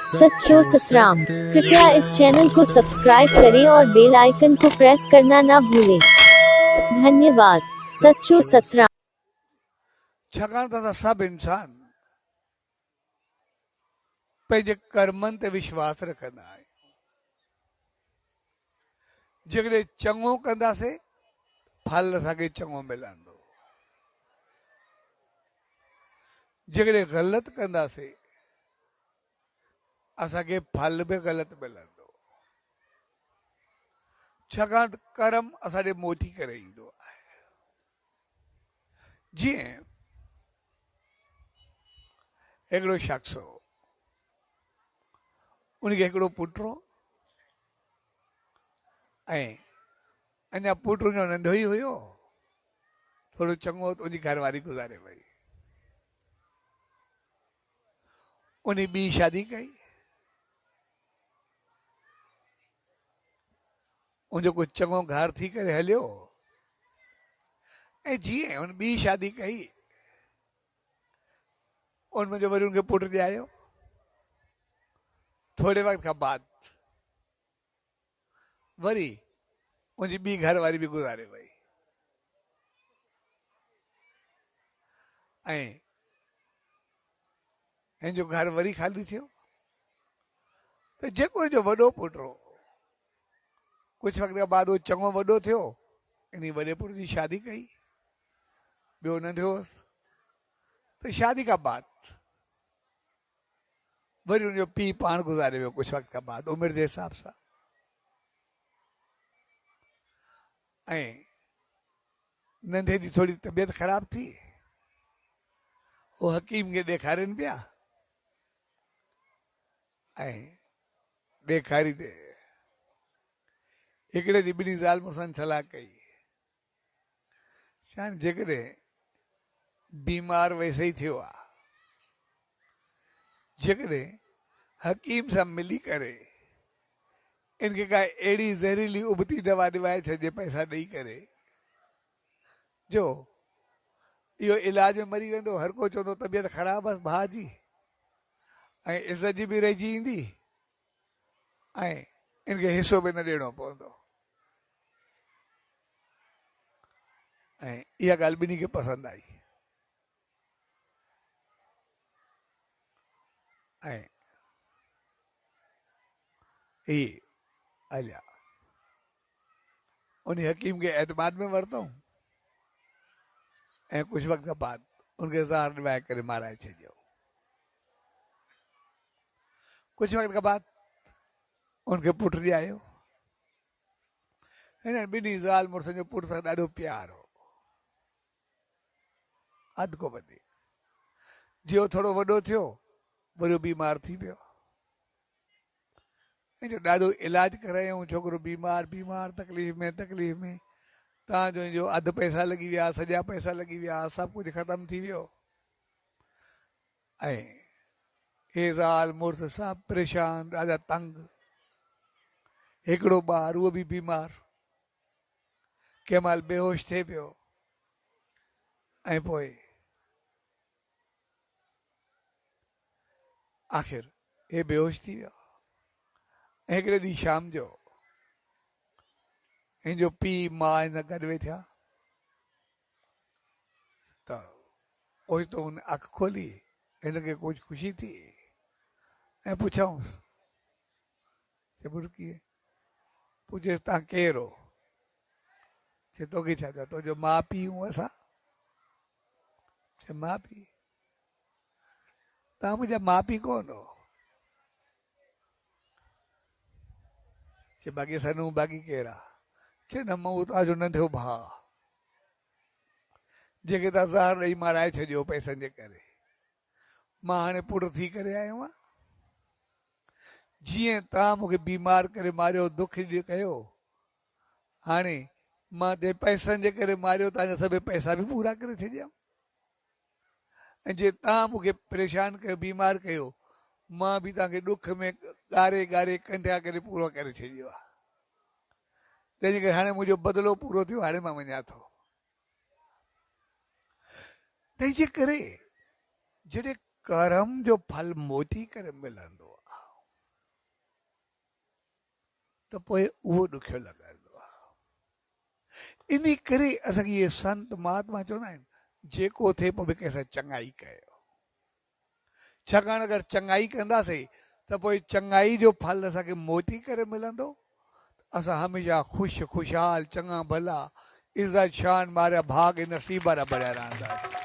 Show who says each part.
Speaker 1: सच्चो सतराम। कृपया इस चैनल को सब्सक्राइब करें और बेल आइकन को प्रेस करना ना भूलें। धन्यवाद। सच्चो सतराम।
Speaker 2: छाकाणि त असां सभु इंसान पंहिंजे कर्मनि ते विश्वास रखंदा आहियूं। जेकॾहिं चङो कंदासीं फल असांखे चङो मिलंदो, जेकॾहिं ग़लति कंदासीं असांखे फल बि ग़लति मिलंदो। छाकाणि त कर्म असां ॾे मोटी करे ईंदो आहे। जीअं हिकिड़ो शख़्स हो, उनखे हिकिड़ो पुटु हो ऐं अञा पुटु उनजो नंढो ई हुयो, थोरो चङो त उनजी घरवारी गुज़ारे वई। उन ॿी शादी कई, उनजो कुझु चङो घर थी करे हलियो ऐं जीअं उन ॿी शादी कई उनमें जो वरी उनखे पुटु ॼायो। थोरे वक़्त खां बाद वरी उनजी ॿी घरवारी बि गुज़ारे वई ऐं हिन जो घर वरी ख़ाली थियो। त जेको हिनजो वॾो पुटु हो, कुझु वक़्त खां बाद उहो चङो वॾो थियो, इन वॾे पुट जी शादी कई, ॿियो नंढो हुअसि। त शादी खां बाद वरी उनजो पीउ पाण गुज़ारे वियो कुझु वक़्त खां बाद उमिरि जे हिसाब सां। ऐं नंढे जी थोरी तबियत ख़राब थी, उहो हकीम खे ॾेखारनि पिया ऐं ॾेखारींदे हिकिड़े ॾींहुं ॿिन्ही ज़ाल मुड़ुसनि सलाह कई, छा जेकॾहिं बीमार वैसे ई थियो आहे, जेकॾहिं हकीम सां मिली करे इनखे का अहिड़ी ज़हरीली उबती दवा ॾिवाए छॾिजे पैसा ॾेई करे जो इहो इलाज में मरी वेंदो। हर को चवंदो तबियत ख़राबु आहे भाउ जी ऐं इज़त जी बि रहिजी ईंदी ऐं इनखे हिसो बि न ॾियणो पवंदो। ऐं इहा ॻाल्हि ॿिन्ही खे पसंदि आई ऐं ही हलिया। उन हकीम खे एतमाद में वरितऊं ऐं कुझु वक़्त खां बाद उनखे ज़हर ॾिवाए करे माराए छॾियो। कुझु वक़्त खां बाद उनखे पुटु ॼायो। हिन ॿिन्ही ज़ाल मुड़ुसनि जो पुट सां ॾाढो प्यार हो, हद को वधीक। जीअं थोरो वॾो थियो वरी बीमार थी पियो, जो ॾाढो इलाज करायूं, छोकिरो बीमार बीमार तकलीफ़ में तव्हांजो इनजो अधु पैसा लॻी विया, सॼा पैसा लॻी विया, सभु कुझु ख़तमु थी वियो ऐं हे ज़ाल मुड़ुस सभु परेशान, ॾाढा तंग। हिकिड़ो ॿार उहो बि बीमार, कंहिं महिल बेहोश थिए पियो ऐं पोइ आख़िर हे बेहोश थी वियो। हिकिड़े ॾींहुं शाम जो हिन जो पीउ माउ हिन गॾु वेठा त ओचितो हुन अखि खोली, हिनखे कुझु ख़ुशी थी ऐं पुछऊंसि, चए पुटु कीअं? पुछे तव्हां केरु हो? चए तोखे छा थियो? तुंहिंजो माउ पीउ हूं असां? चए माउ पीउ? तव्हां मुंहिंजा माउ पीउ कोन हो? चए बाक़ी असां बाक़ी केरु आहे? चए न मां तव्हांजो नंढो भाउ जेके तव्हां ज़हर ॾेई माराए छॾियो पैसनि जे करे। मां हाणे पुटु थी करे आयो आहियां, जीअं तव्हां मूंखे बीमार करे मारियो, दुख कयो, हाणे मां जे पैसनि जे करे मारियो तव्हांजा सभई पैसा बि पूरा करे छॾिया ऐं जे तव्हां मूंखे परेशान कयो, बीमार कयो, मां बि तव्हांखे ॾुख में ॻारे ॻारे कंढिया करे पूरो करे छॾियो आहे। तंहिंजे करे हाणे मुंहिंजो बदिलो पूरो थियो, हाणे मां वञा थो। तंहिंजे करे जॾहिं कर्म जो फल मोटी करे मिलंदो आहे, त पोइ उहो ॾुखियो लॻंदो आहे। इन करे असांखे इहे संत महात्मा चवंदा आहिनि जेको थिए पोइ कंहिंसां चङाई कयो, छाकाणि अगरि चङाई कंदासीं त पोइ चङाई जो फल असांखे मोटी करे मिलंदो। असां हमेशह ख़ुशि ख़ुशहाल चङा भला इज़त शान वारा भाग नसीब वारा बणिया रहंदासीं।